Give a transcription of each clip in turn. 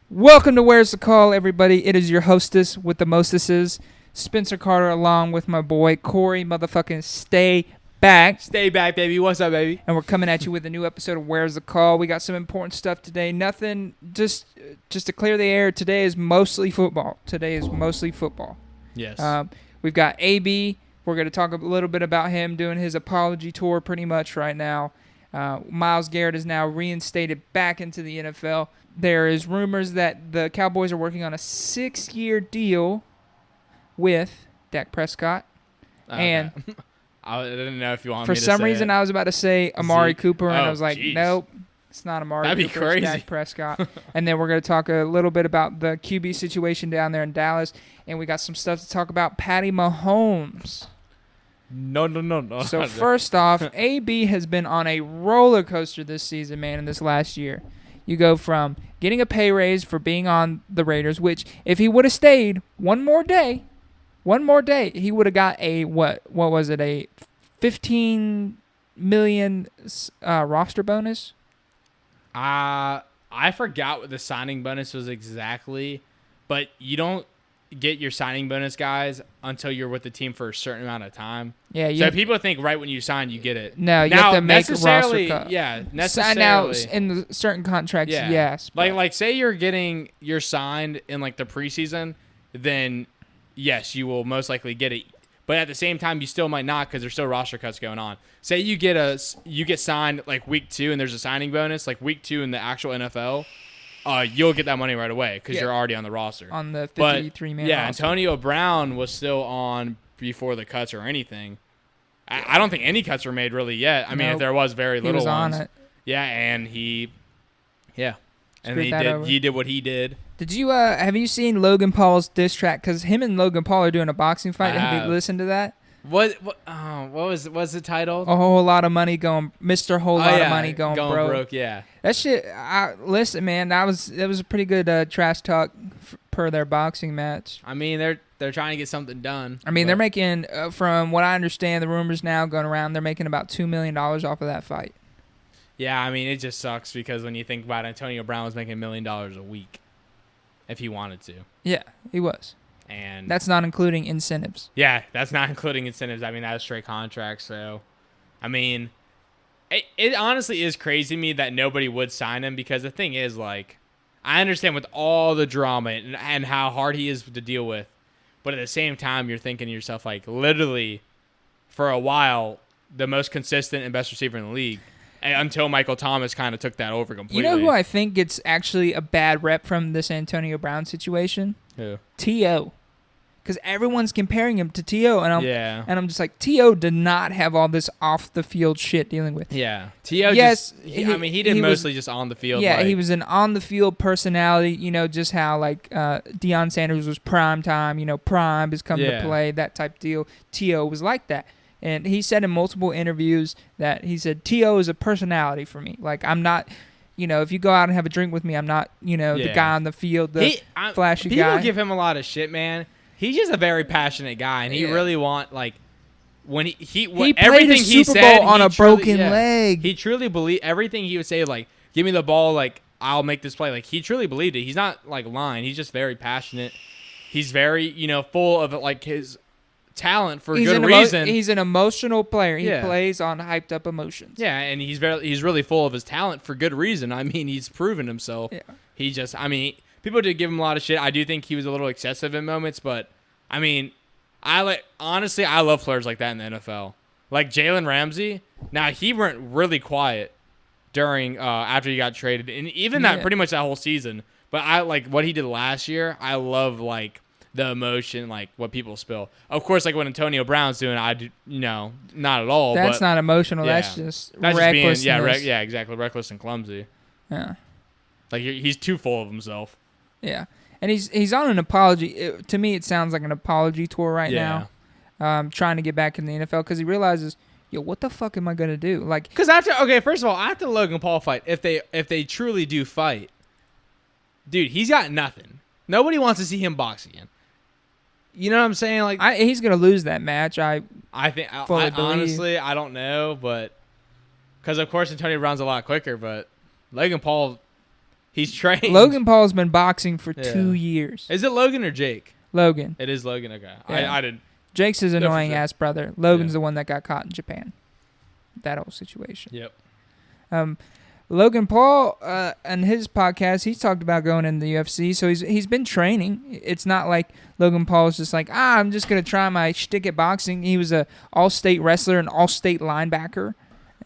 Welcome to Where's the Call, everybody. It is your hostess with the mostesses, Spencer Carter, along with my boy Corey. Motherfucking stay back. Stay back, baby. What's up, baby? And we're coming at you with a new episode of Where's the Call. We got some important stuff today. Nothing, just to clear the air. Today is mostly football. Yes. We've got AB. We're going to talk a little bit about him doing his apology tour pretty much right now. Myles Garrett is now reinstated back into the NFL. There is rumors that the Cowboys are working on a 6-year deal with Dak Prescott. Okay. And I didn't know if you wanted for me to some say reason, it. I was about to say Amari Zeke. Cooper, and I Oh, was like, geez. nope, it's not Amari That'd be Cooper, it's crazy. Dak Prescott. And then we're going to talk a little bit about the QB situation down there in Dallas, and we got some stuff to talk about Patty Mahomes. No. So first off, AB has been on a roller coaster this season, man, in this last year. You go from getting a pay raise for being on the Raiders, which if he would have stayed one more day, he would have got a, what was it, a $15 million roster bonus? I forgot what the signing bonus was exactly, but you don't get your signing bonus, guys, until you're with the team for a certain amount of time. Yeah. So people think right when you sign, you get it. No, you now, have to make a roster necessarily, cut. yeah, Now, necessarily. in the certain contracts, Yeah. yes. but- Like say you're signed in like the preseason, then yes, you will most likely get it. But at the same time, you still might not because there's still roster cuts going on. Say you get signed like week 2 and there's a signing bonus like week 2 in the actual NFL. You'll get that money right away because you're already on the roster. On the But 53-man yeah, roster. Antonio Brown was still on before the cuts or anything. I don't think any cuts were made really yet. I mean, if Nope. there was very little He was ones. on it. Yeah, and he Screwed that over. he did what he did. Did you have you seen Logan Paul's diss track? Because him and Logan Paul are doing a boxing fight. I Have you have. listened to that? What was the title? A whole lot of money going, Mr. Whole lot of money going broke. Yeah. That shit. Listen, man, that was a pretty good trash talk per their boxing match. I mean, they're trying to get something done. I mean, they're making, from what I understand, the rumors now going around, they're making about $2 million off of that fight. Yeah, I mean, it just sucks because when you think about it, Antonio Brown was making $1 million a week if he wanted to. Yeah, he was. And That's not including incentives. yeah, that's not including incentives. I mean, that was straight contract. So, I mean, it honestly is crazy to me that nobody would sign him because the thing is, like, I understand with all the drama and how hard he is to deal with, but at the same time, you're thinking to yourself, like, literally, for a while, the most consistent and best receiver in the league, until Michael Thomas kind of took that over completely. You know who I think gets actually a bad rep from this Antonio Brown situation? Who? T.O. Because everyone's comparing him to T.O. And I'm just like, T.O. did not have all this off-the-field shit dealing with. Yeah. T.O. Yes, he did mostly just on the field. Yeah, like, he was an on-the-field personality, just how, like, Deion Sanders was prime time, prime is coming to play, that type of deal. T.O. was like that. And he said in multiple interviews that he said, T.O. is a personality for me. Like, I'm not, if you go out and have a drink with me, I'm not, the guy on the field, flashy guy. People give him a lot of shit, man. He's just a very passionate guy, and he really when he played everything a he Super said Bowl on he a truly- broken leg. He truly believed everything he would say. Like, give me the ball, like I'll make this play. Like, he truly believed it. He's not like lying. He's just very passionate. He's very full of like his talent for good reason. He's an emotional player. He Yeah. plays on hyped up emotions. Yeah, and he's really full of his talent for good reason. I mean, he's proven himself. Yeah. He just, people did give him a lot of shit. I do think he was a little excessive in moments, but I mean, honestly, I love players like that in the NFL. Like Jalen Ramsey. Now he went really quiet during after he got traded, and even that pretty much that whole season. But I like what he did last year. I love like the emotion, like what people spill. Of course, like what Antonio Brown's doing, I do, not at all. That's but not emotional. yeah. That's just that's recklessness. just being, exactly, reckless and clumsy. Yeah. Like he's too full of himself. Yeah. And he's on an apology. To me, it sounds like an apology tour right now. Trying to get back in the NFL because he realizes, what the fuck am I gonna do? Like, because first of all, after the Logan Paul fight, if they truly do fight, dude, he's got nothing. Nobody wants to see him box again. You know what I'm saying? Like, he's gonna lose that match. I think fully believe. Honestly, I don't know, but because of course Antonio Brown's a lot quicker, but Logan Paul. He's trained. Logan Paul's been boxing for Yeah. 2 years. Is it Logan or Jake? Logan. It is Logan. Okay. Yeah. I didn't. Jake's his No, for annoying sure. ass brother. Logan's Yeah. the one that got caught in Japan. That whole situation. Yep. Logan Paul, on his podcast, he's talked about going in the UFC, so he's been training. It's not like Logan Paul is just like, I'm just gonna try my shtick at boxing. He was a all-state wrestler and all-state linebacker,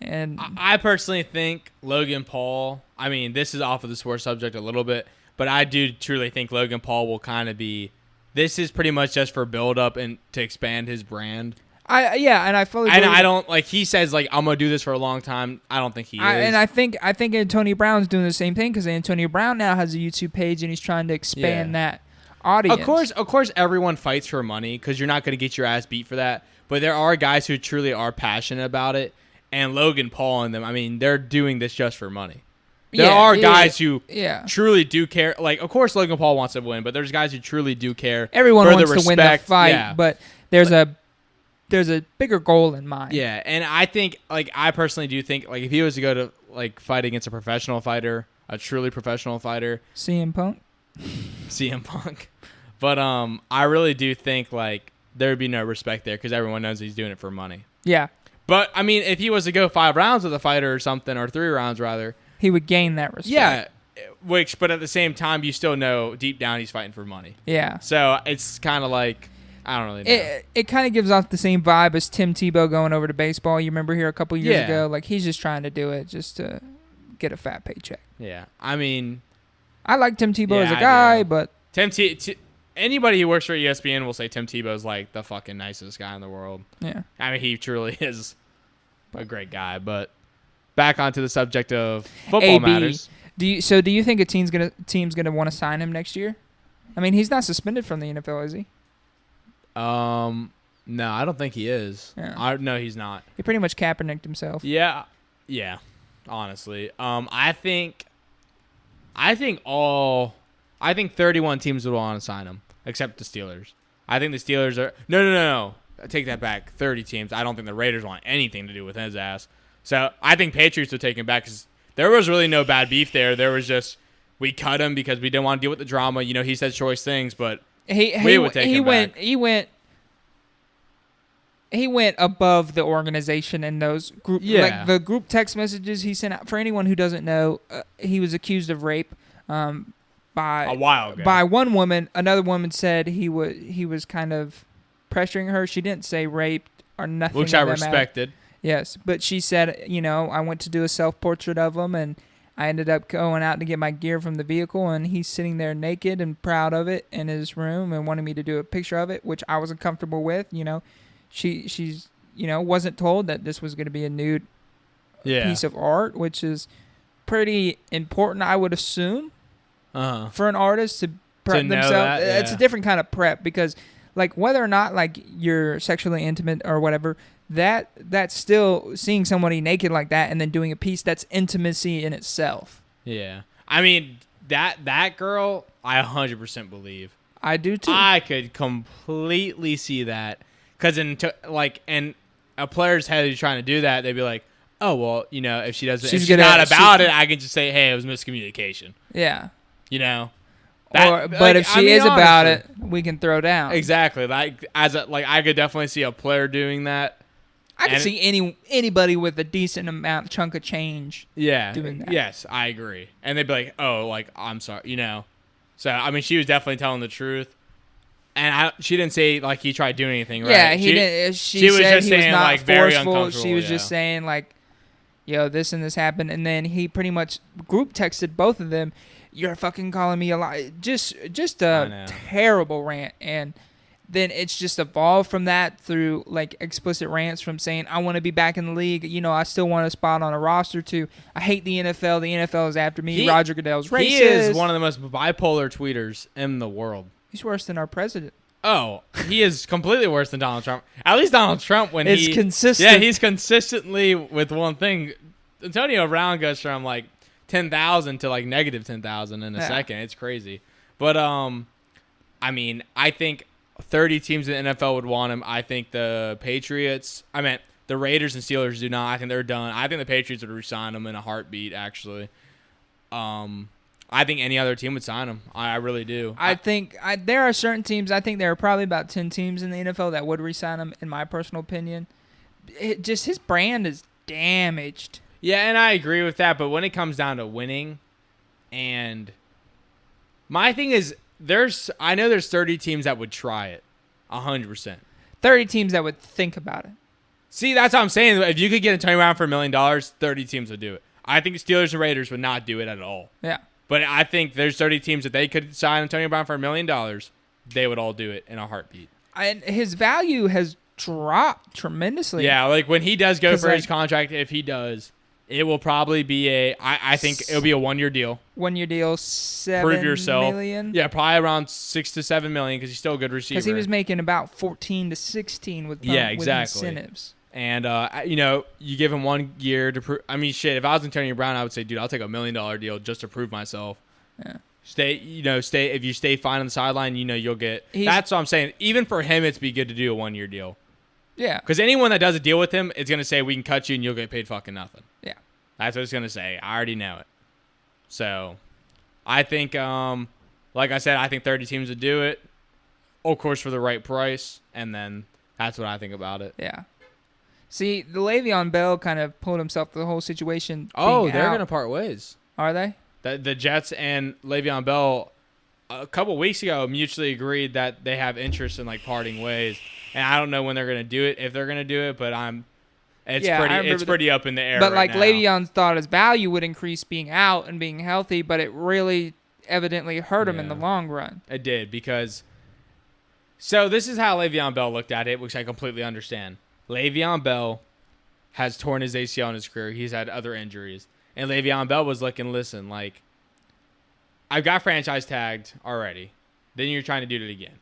and I personally think Logan Paul. I mean, this is off of the sports subject a little bit, but I do truly think Logan Paul will kind of be. This is pretty much just for build up and to expand his brand. I fully. And believe I don't like. He says like I'm gonna do this for a long time. I don't think he is. And I think Antonio Brown's doing the same thing because Antonio Brown now has a YouTube page and he's trying to expand that audience. Of course, everyone fights for money because you're not gonna get your ass beat for that. But there are guys who truly are passionate about it, and Logan Paul and them. I mean, they're doing this just for money. There are guys who truly do care. Like, of course, Logan Paul wants to win, but there's guys who truly do care. Everyone for wants the to win the fight, yeah. but there's a bigger goal in mind. Yeah, and I think, like, I personally do think, like, if he was to go to, like, fight against a professional fighter, a truly professional fighter. CM Punk. But I really do think, like, there would be no respect there because everyone knows he's doing it for money. Yeah. But, I mean, if he was to go 5 rounds with a fighter or something, or 3 rounds, rather. He would gain that respect. Yeah, but at the same time, you still know deep down he's fighting for money. Yeah. So it's kind of like, I don't really know. It kind of gives off the same vibe as Tim Tebow going over to baseball. You remember here a couple years ago? Like, he's just trying to do it just to get a fat paycheck. Yeah. I mean, I like Tim Tebow as a guy, but anybody who works for ESPN will say Tim Tebow's like the fucking nicest guy in the world. Yeah. I mean, he truly is a great guy. But back onto the subject of football matters. Do you think a team's gonna want to sign him next year? I mean, he's not suspended from the NFL, is he? No, I don't think he is. Yeah. No, he's not. He pretty much Kaepernicked himself. Yeah. Honestly, I think 31 teams would want to sign him, except the Steelers. I think the Steelers are no. I take that back. 30 teams. I don't think the Raiders want anything to do with his ass. So I think Patriots would take him back because there was really no bad beef there. There was just we cut him because we didn't want to deal with the drama. You know, he said choice things, but we would take him back. He went above the organization in those group, like the group text messages he sent out. For anyone who doesn't know, he was accused of rape by a while ago. By one woman. Another woman said he was kind of pressuring her. She didn't say raped or nothing, which I respected. Yes, but she said, I went to do a self-portrait of him, and I ended up going out to get my gear from the vehicle, and he's sitting there naked and proud of it in his room and wanted me to do a picture of it, which I wasn't comfortable with. She's wasn't told that this was going to be a nude piece of art, which is pretty important, I would assume, for an artist to prep themselves. It's a different kind of prep because, like, whether or not like you're sexually intimate or whatever, that's still seeing somebody naked like that and then doing a piece that's intimacy in itself. Yeah, I mean that girl, I 100% believe. I do too. I could completely see that. Because and a player's head who's trying to do that, they'd be like, oh, well, if she doesn't, if she's not about it, I can just say, hey, it was miscommunication. Yeah. But if she is about it, we can throw down. Exactly. Like I could definitely see a player doing that. I can see anybody with a decent chunk of change. Doing that. Yes, I agree. And they'd be like, oh, like I'm sorry, So I mean, she was definitely telling the truth. And she didn't say like he tried doing anything, right? Yeah, he didn't. She was just he was saying not like forceful. very uncomfortable. She was just saying like, this and this happened, and then he pretty much group texted both of them. You're fucking calling me a lie. Just a terrible rant, and then it's just evolved from that through like explicit rants from saying I want to be back in the league. I still want a spot on a roster too. I hate the NFL. The NFL is after me. Roger Goodell's racist. He is one of the most bipolar tweeters in the world. He's worse than our president. Oh, he is completely worse than Donald Trump. At least Donald Trump, when it's consistent. Yeah, he's consistently with one thing. Antonio Brown goes from like 10,000 to like negative 10,000 in a second. It's crazy. But I mean, I think 30 teams in the NFL would want him. I think the the Raiders and Steelers do not. I think they're done. I think the Patriots would resign him in a heartbeat. Actually, I think any other team would sign him. I really do. I think there are certain teams. I think there are probably about 10 teams in the NFL that would re-sign him, in my personal opinion. Just his brand is damaged. Yeah, and I agree with that. But when it comes down to winning, and my thing is, I know there's 30 teams that would try it, 100%. 30 teams that would think about it. See, that's what I'm saying. If you could get Antonio Brown for $1 million, 30 teams would do it. I think Steelers and Raiders would not do it at all. Yeah. But I think there's 30 teams that they could sign Antonio Brown for $1 million. They would all do it in a heartbeat. And his value has dropped tremendously. Yeah, like when he does go for his contract, if he does, it will probably be I think it'll be a 1-year deal. 1-year deal, $7 Prove yourself. million? Yeah, probably around $6 to $7 million because he's still a good receiver. Because he was making about 14 to 16 with incentives. And, you give him 1 year to prove. I mean, shit, if I was Antonio Brown, I would say, dude, I'll take $1 million deal just to prove myself. Yeah. Stay. If you stay fine on the sideline, you'll get. That's what I'm saying. Even for him, it'd be good to do a 1-year deal. Yeah. Because anyone that does a deal with him is going to say, we can cut you and you'll get paid fucking nothing. Yeah. That's what it's going to say. I already know it. So, I think, like I said, I think 30 teams would do it. Of course, for the right price. And then that's what I think about it. Yeah. See, the Le'Veon Bell kind of pulled himself through the whole situation. Oh, they're going to part ways. Are they? The Jets and Le'Veon Bell, a couple weeks ago, mutually agreed that they have interest in, parting ways. And I don't know when they're going to do it, if they're going to do it, but it's pretty up in the air But, right now. Le'Veon thought his value would increase being out and being healthy, but it really evidently hurt him in the long run. It did, because... So, this is how Le'Veon Bell looked at it, which I completely understand. Le'Veon Bell has torn his ACL in his career. He's had other injuries. And Le'Veon Bell was looking, listen, I've got franchise tagged already. Then you're trying to do it again.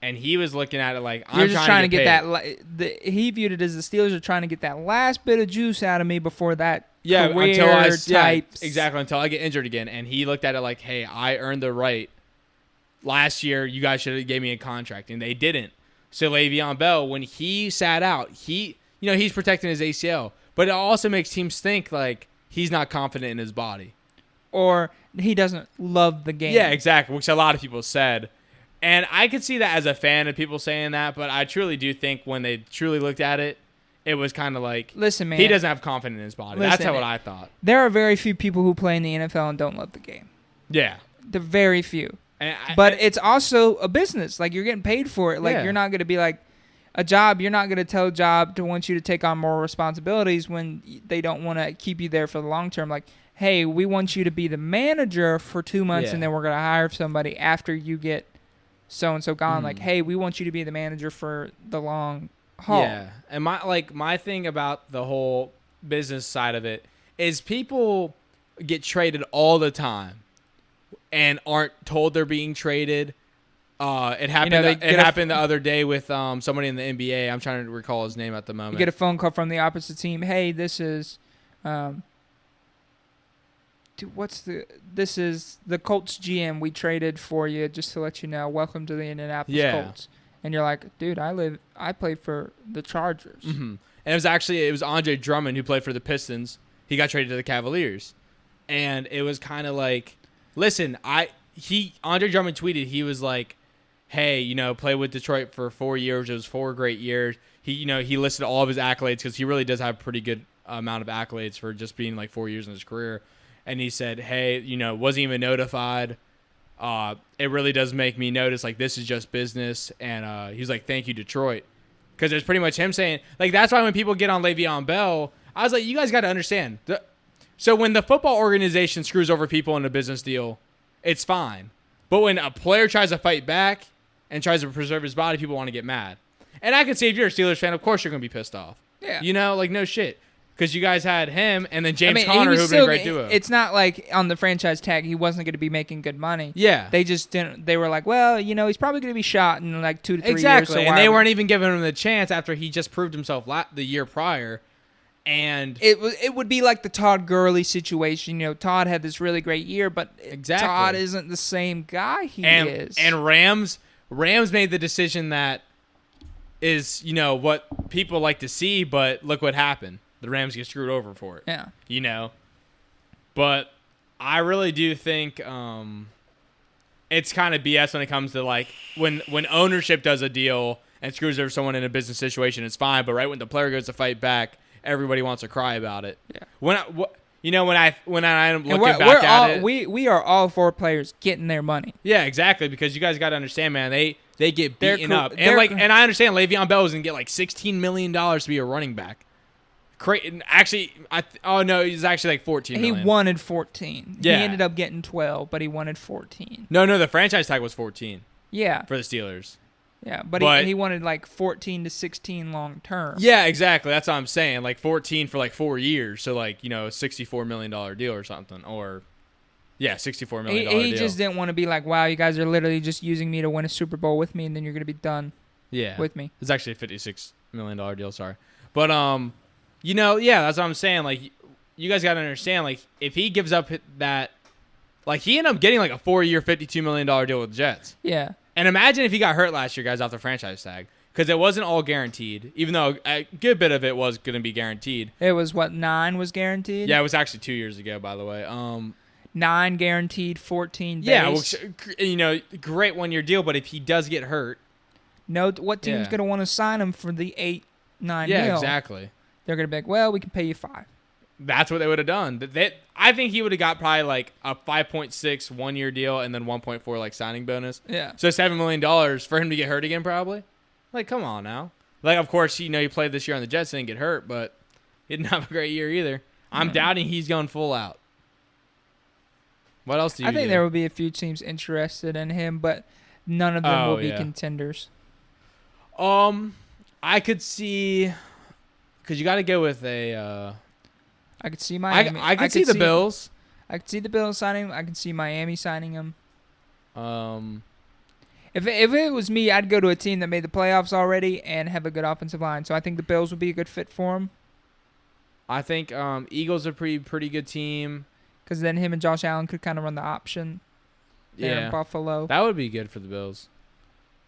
And he was looking at it I'm just trying to get that. He viewed it as the Steelers are trying to get that last bit of juice out of me before that career exactly, until I get injured again. And he looked at it hey, I earned the right. Last year, you guys should have gave me a contract. And they didn't. So Le'Veon Bell, when he sat out, he's protecting his ACL. But it also makes teams think he's not confident in his body. Or he doesn't love the game. Yeah, exactly, which a lot of people said. And I could see that as a fan of people saying that, but I truly do think when they truly looked at it, it was kind of listen, man, he doesn't have confidence in his body. That's what I thought. There are very few people who play in the NFL and don't love the game. Yeah. The very few. But it's also a business. You're getting paid for it. You're not going to be a job. You're not going to tell a job to want you to take on more responsibilities when they don't want to keep you there for the long term. Hey, we want you to be the manager for 2 months, and then we're going to hire somebody after you get so-and-so gone. Hey, we want you to be the manager for the long haul. Yeah. And my thing about the whole business side of it is people get traded all the time and aren't told they're being traded. It happened. It happened the other day with somebody in the NBA. I'm trying to recall his name at the moment. You get a phone call from the opposite team. Hey, this is, this is the Colts GM. We traded for you just to let you know. Welcome to the Indianapolis Colts. And you're like, dude, I played for the Chargers. Mm-hmm. And it was Andre Drummond who played for the Pistons. He got traded to the Cavaliers, and it was kind of listen, Andre Drummond tweeted, he was hey, play with Detroit for 4 years. It was 4 great years. He listed all of his accolades because he really does have a pretty good amount of accolades for just being 4 years in his career. And he said, hey, wasn't even notified. It really does make me notice, this is just business. And he was thank you, Detroit. Because it's pretty much him saying, that's why when people get on Le'Veon Bell, I was you guys got to understand. So when the football organization screws over people in a business deal, it's fine. But when a player tries to fight back and tries to preserve his body, people want to get mad. And I can see if you're a Steelers fan, of course you're going to be pissed off. Yeah. No shit. Because you guys had him and then James Conner, who would been a great duo. It's not on the franchise tag he wasn't going to be making good money. Yeah. They just didn't. They were well, he's probably going to be shot in 2 to 3 years. Exactly. And they weren't even giving him the chance after he just proved himself the year prior. And it would be like the Todd Gurley situation. Todd had this really great year, but Todd isn't the same guy he is. And Rams made the decision that is, what people like to see, but look what happened. The Rams get screwed over for it. Yeah. But I really do think it's kind of BS when it comes to like when ownership does a deal and screws over someone in a business situation, it's fine. But right when the player goes to fight back, everybody wants to cry about it. Yeah. When I'm looking back at it, we are all for players getting their money. yeah, exactly. Because you guys got to understand, man, they get beaten up, and I understand Le'Veon Bell is gonna get like $16 million to be a running back. Actually, he's actually like 14 million. He wanted 14. Yeah. He ended up getting 12, but he wanted 14. No, the franchise tag was 14 Yeah. for the Steelers. Yeah, but he wanted like 14 to 16 long term. Yeah, exactly. That's what I'm saying. Like 14 for like 4 years. So like, a $64 million deal or something. Or, yeah, $64 million deal. He just didn't want to be like, wow, you guys are literally just using me to win a Super Bowl with me, and then you're going to be done with me. It's actually a $56 million deal, sorry. But, yeah, that's what I'm saying. Like, you guys got to understand, like, if he gives up that, like, he ended up getting like a 4-year, $52 million deal with the Jets. Yeah. And imagine if he got hurt last year, guys, off the franchise tag. Because it wasn't all guaranteed, even though a good bit of it was going to be guaranteed. It was, 9 was guaranteed? Yeah, it was actually 2 years ago, by the way. 9 guaranteed, 14 base. Yeah, well, great 1-year deal, but if he does get hurt. What team's going to want to sign him for the 8-9 Yeah, mil? Exactly. They're going to be like, well, we can pay you 5. That's what they would have done. I think he would have got probably like a 5.6 1-year deal and then 1.4 like signing bonus. Yeah. So $7 million for him to get hurt again, probably. Like, come on now. Like, of course, he played this year on the Jets and didn't get hurt, but he didn't have a great year either. I'm doubting he's going full out. What else do you I think do? there will be a few teams interested in him, but none of them will be contenders. I could see, because you got to go with a. I could see Miami. I could see the Bills. I could see the Bills signing him. I could see Miami signing him. If it was me, I'd go to a team that made the playoffs already and have a good offensive line. So I think the Bills would be a good fit for him. I think Eagles are pretty good team. Because then him and Josh Allen could kind of run the option. Yeah, in Buffalo. That would be good for the Bills.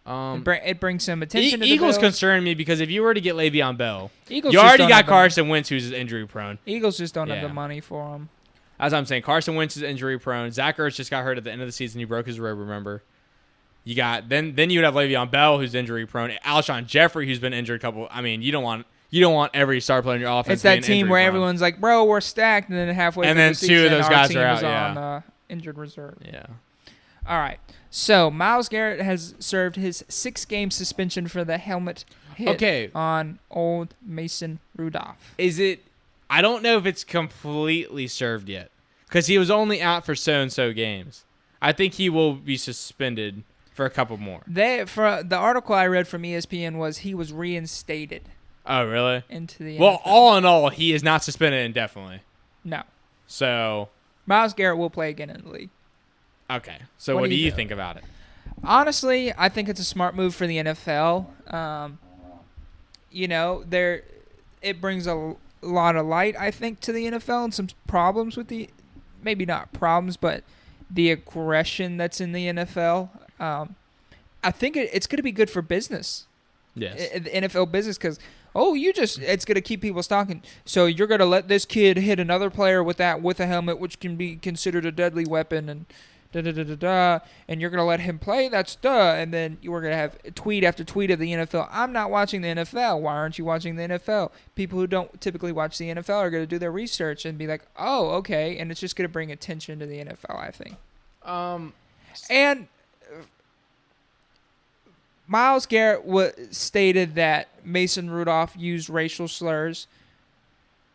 It brings some attention to the Eagles Bills. concern me because if you were to get Le'Veon Bell, Eagles you already got Carson Wentz, who's injury prone. Eagles just don't have the money for him. As I'm saying, Carson Wentz is injury prone. Zach Ertz just got hurt at the end of the season. He broke his rib, remember? You got then you would have Le'Veon Bell, who's injury prone. Alshon Jeffrey, who's been injured a couple. I mean, you don't want every star player in your offense. It's that team where everyone's like, bro, we're stacked, and then halfway through the season, 2 of those guys are out. On injured reserve. Yeah. All right. So Myles Garrett has served his 6-game suspension for the helmet hit on old Mason Rudolph. Is it? I don't know if it's completely served yet because he was only out for so-and-so games. I think he will be suspended for a couple more. For the article I read from ESPN was he was reinstated. Oh, really? Into the NFL. NFL. All in all, he is not suspended indefinitely. No. So Myles Garrett will play again in the league. Okay. So what do you think about it? Honestly, I think it's a smart move for the NFL. It brings a lot of light, I think, to the NFL and some problems with maybe not problems, but the aggression that's in the NFL. I think it's going to be good for business. Yes. The NFL business because, it's going to keep people talking. So you're going to let this kid hit another player with a helmet, which can be considered a deadly weapon, and and you're going to let him play? That's and then we're going to have tweet after tweet of the NFL. I'm not watching the NFL. Why aren't you watching the NFL? People who don't typically watch the NFL are going to do their research and be like, oh, okay. And it's just going to bring attention to the NFL, I think. And Myles Garrett stated that Mason Rudolph used racial slurs,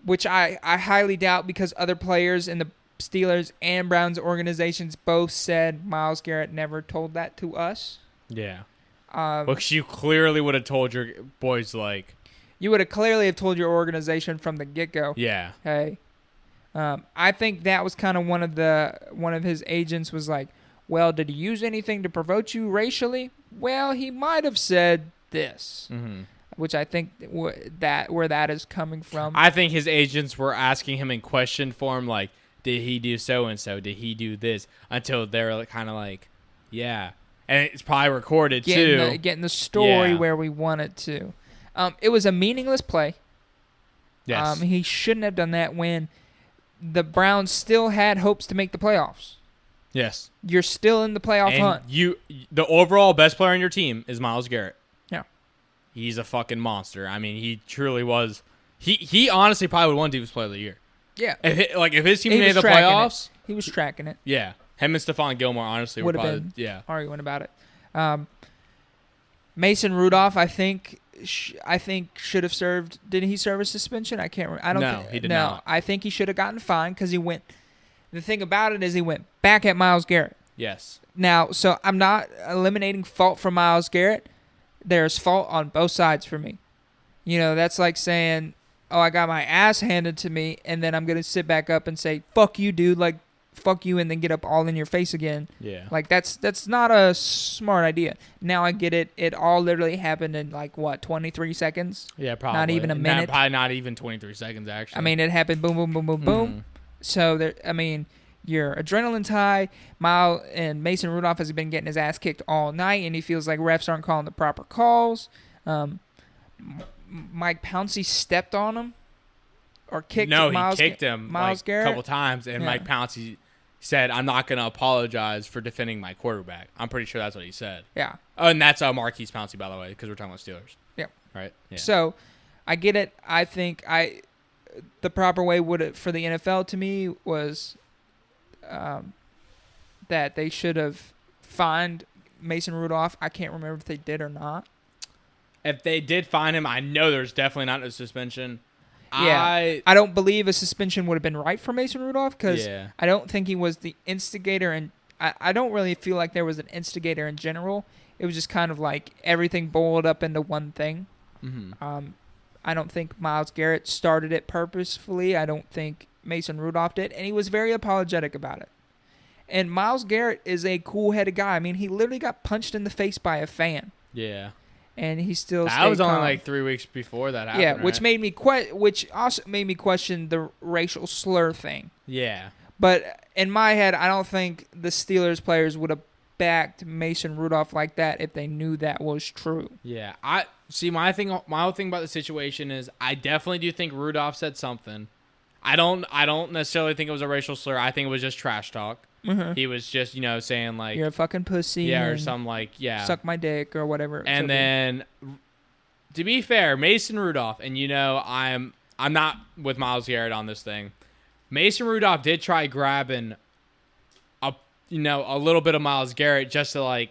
which I highly doubt because other players in the Steelers and Browns organizations both said Myles Garrett never told that to us. Yeah. Which you clearly would have told your boys, like... You would have clearly have told your organization from the get-go. Yeah. Hey. I think that was kind of one of his agents was like, well, did he use anything to provoke you racially? Well, he might have said this. Mm-hmm. Which I think where that is coming from. I think his agents were asking him in question form, like, did he do so-and-so? Did he do this? Until they're kind of like, yeah. And it's probably recorded, too. Getting the story where we want it to. It was a meaningless play. Yes. He shouldn't have done that when the Browns still had hopes to make the playoffs. Yes. You're still in the playoff hunt. The overall best player on your team is Myles Garrett. Yeah. He's a fucking monster. I mean, he truly was. He honestly probably would have won Defensive Player of the Year. Yeah. If his team He made was the tracking playoffs. He was tracking it. Yeah. Him and Stephon Gilmore, honestly, Would would have probably. been Yeah. arguing about it. Mason Rudolph, I think should have served. Didn't he serve a suspension? I can't remember. No, he did not. I think he should have gotten fined because he went. The thing about it is he went back at Myles Garrett. Yes. Now, so I'm not eliminating fault from Myles Garrett. There's fault on both sides for me. You know, that's like saying, oh, I got my ass handed to me, and then I'm going to sit back up and say, fuck you, dude. Like, fuck you, and then get up all in your face again. Yeah. Like, that's not a smart idea. Now I get it. It all literally happened in, 23 seconds? Yeah, probably. Not even a minute. Probably not even 23 seconds, actually. I mean, it happened boom, boom, boom, boom, boom. So, your adrenaline's high. Myles and Mason Rudolph has been getting his ass kicked all night, and he feels like refs aren't calling the proper calls. Mike Pouncey stepped on him or kicked he kicked him Myles Garrett a couple times, and Mike Pouncey said, I'm not going to apologize for defending my quarterback. I'm pretty sure that's what he said. Yeah. Oh, and that's Marquise Pouncey, by the way, because we're talking about Steelers. Yep. Right? Yeah. So, I get it. I think the proper way for the NFL to me was that they should have fined Mason Rudolph. I can't remember if they did or not. If they did fine him, I know there's definitely not a suspension. Yeah, I don't believe a suspension would have been right for Mason Rudolph because I don't think he was the instigator, and I don't really feel like there was an instigator in general. It was just kind of like everything boiled up into one thing. Mm-hmm. I don't think Myles Garrett started it purposefully. I don't think Mason Rudolph did, and he was very apologetic about it. And Myles Garrett is a cool-headed guy. I mean, he literally got punched in the face by a fan. Yeah. And he still that was calm. only 3 weeks before that happened. Yeah, right? which also made me question the racial slur thing. Yeah. But in my head, I don't think the Steelers players would have backed Mason Rudolph like that if they knew that was true. Yeah, my whole thing about the situation is I definitely do think Rudolph said something. I don't necessarily think it was a racial slur. I think it was just trash talk. Mm-hmm. He was just, saying like you're a fucking pussy. Yeah, or something like suck my dick or whatever. And then, to be fair, Mason Rudolph, and I'm not with Myles Garrett on this thing. Mason Rudolph did try grabbing a little bit of Myles Garrett just to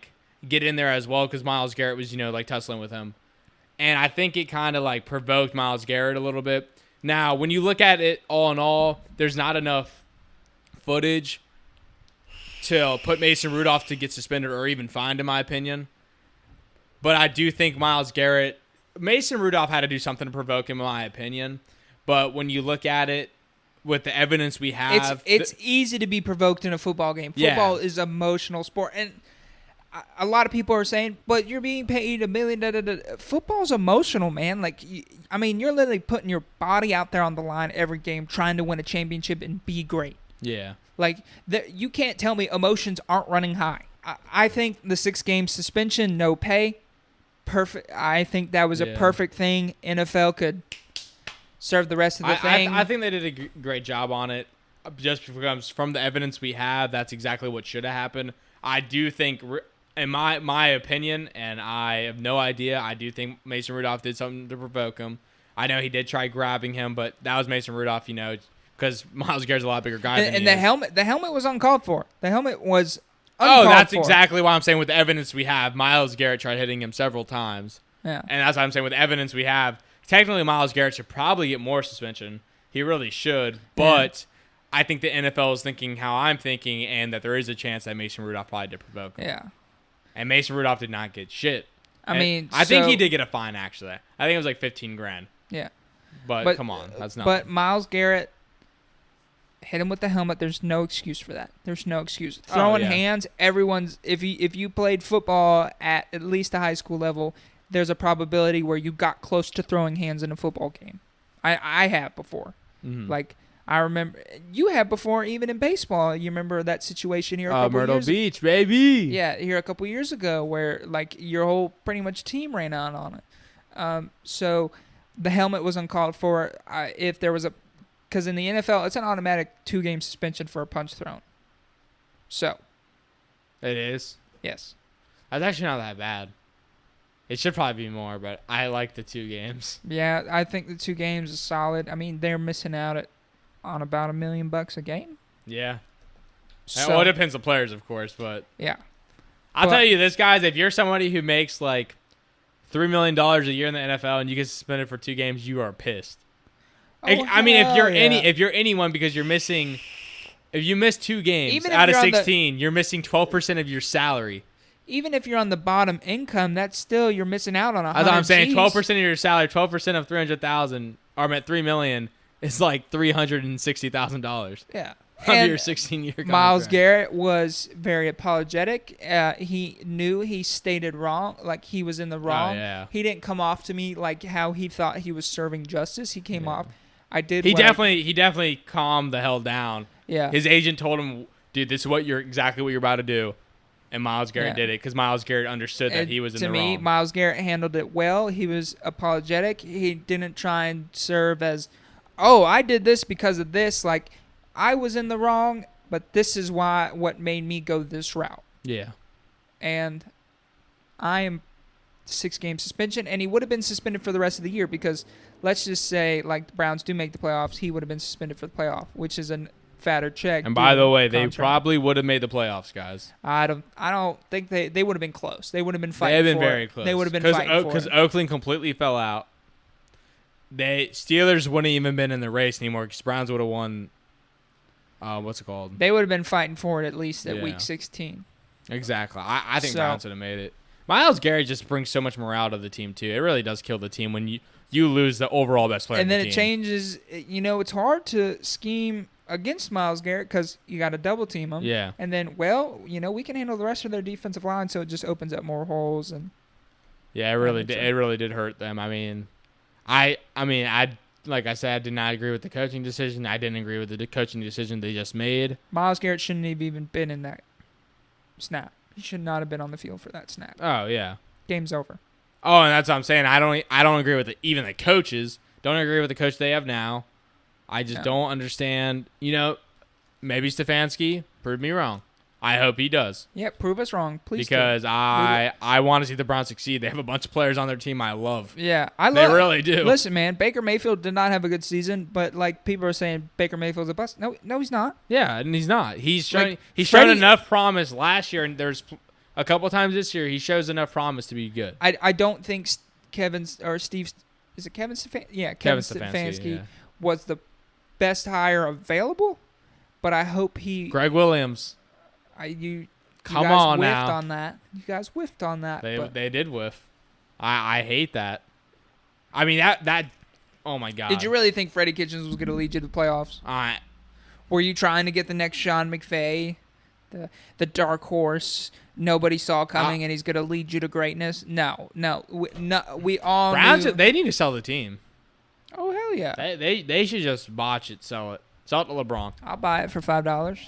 get in there as well because Myles Garrett was tussling with him, and I think it kind of provoked Myles Garrett a little bit. Now, when you look at it all in all, there's not enough footage to put Mason Rudolph to get suspended or even fined, in my opinion. But I do think Mason Rudolph had to do something to provoke him, in my opinion. But when you look at it with the evidence we have, it's easy to be provoked in a football game. Football is an emotional sport, and a lot of people are saying, "But you're being paid $1 million." Football's emotional, man. You're literally putting your body out there on the line every game, trying to win a championship and be great. Yeah. You can't tell me emotions aren't running high. I think the 6-game suspension, no pay, perfect. I think that was a perfect thing. NFL could serve the rest of the thing. I think they did a great job on it. Just because from the evidence we have, that's exactly what should have happened. I do think, in my opinion, and I have no idea, I do think Mason Rudolph did something to provoke him. I know he did try grabbing him, but that was Mason Rudolph, because Myles Garrett's a lot bigger guy than he is. The helmet was uncalled for. The helmet was uncalled for. That's exactly why I'm saying with the evidence we have, Myles Garrett tried hitting him several times. Yeah. And that's why I'm saying with the evidence we have, technically Myles Garrett should probably get more suspension. He really should. But I think the NFL is thinking how I'm thinking and that there is a chance that Mason Rudolph probably did provoke him. Yeah. And Mason Rudolph did not get shit. I think he did get a fine, actually. I think it was $15,000. Yeah. But come on. That's not. But Myles Garrett hit him with the helmet. There's no excuse for that. There's no excuse. Throwing hands, everyone's if you played football at least a high school level, there's a probability where you got close to throwing hands in a football game. I have before. Mm-hmm. I remember you have before, even in baseball. You remember that situation here a couple Myrtle years Beach, baby. Yeah, here a couple years ago where your whole pretty much team ran out on it. So the helmet was uncalled for. If there was a because in the NFL, it's an automatic 2-game suspension for a punch thrown. So. It is? Yes. That's actually not that bad. It should probably be more, but I like the 2 games. Yeah, I think the 2 games is solid. I mean, they're missing out on about $1 million a game. Yeah. So, Well, it depends on players, of course, but yeah. I'll tell you this, guys. If you're somebody who makes like $3 million a year in the NFL and you get suspended for 2 games, you are pissed. Oh, I mean, if you're you're anyone, because you're missing, if you miss 2 games Even if out of you're on 16, you're missing 12% of your salary. even if you're on the bottom income, that's still you're missing out on 100. That's what I'm saying. G's. 12% of your salary, 12% of 300,000, or at $3 million, is like $360,000 Yeah. of your 16-year contract. Myles Garrett was very apologetic. He knew he stated wrong, like he was in the wrong. yeah. He didn't come off to me like how he thought he was serving justice. He came off. I did. He definitely calmed the hell down. Yeah. His agent told him, "Dude, this is exactly what you're about to do," and Myles Garrett did it because Myles Garrett understood that he was in the wrong. To me, Myles Garrett handled it well. He was apologetic. He didn't try and serve as, "Oh, I did this because of this." Like, I was in the wrong, but this is what made me go this route. Yeah. And I am 6-game suspension, and he would have been suspended for the rest of the year because let's just say, like, the Browns do make the playoffs, he would have been suspended for the playoff, which is a fatter check. And by the way, they contract. probably would have made the playoffs, guys. I don't think they would have been close. They would have been fighting. They have been very close. They would have been fighting for it. Because Oakland completely fell out. Steelers wouldn't even been in the race anymore because Browns would have won. What's it called? They would have been fighting for it at least at Yeah. week 16. Exactly. I think So- Browns would have made it. Myles Garrett just brings so much morale to the team too. It really does kill the team when you lose the overall best player. And then of the it team. changes. It's hard to scheme against Myles Garrett because you got to double team him. Yeah. And then, we can handle the rest of their defensive line, so it just opens up more holes. And Yeah, it really did. It really did hurt them. I mean, I like I said, I did not agree with the coaching decision. I didn't agree with the coaching decision they just made. Myles Garrett shouldn't have even been in that snap. He should not have been on the field for that snap. Oh yeah. Game's over. Oh, and that's what I'm saying. I don't agree with even the coaches. Don't agree with the coach they have now. I just don't understand. Maybe Stefanski proved me wrong. I hope he does. Yeah, prove us wrong, please. Because I want to see the Browns succeed. They have a bunch of players on their team I love. Yeah, They really do. Listen, man, Baker Mayfield did not have a good season, but like people are saying Baker Mayfield's a bust. No, he's not. Yeah, and he's not. He's shown Freddie- enough promise last year, and there's a couple times this year he shows enough promise to be good. I don't think Kevin's or Steve's is it Kevin Stefanski? Yeah, Kevin Stefanski was the best hire available, but I hope he. Greg Williams. You Come guys on whiffed now. on that. You guys whiffed on that. They did whiff. I hate that. I mean that. Oh my God. Did you really think Freddie Kitchens was going to lead you to the playoffs? Were you trying to get the next Sean McVay, the dark horse nobody saw coming, and he's going to lead you to greatness? No. We all Browns. knew. They need to sell the team. Oh hell yeah! They should just botch it, sell it to LeBron. I'll buy it for $5.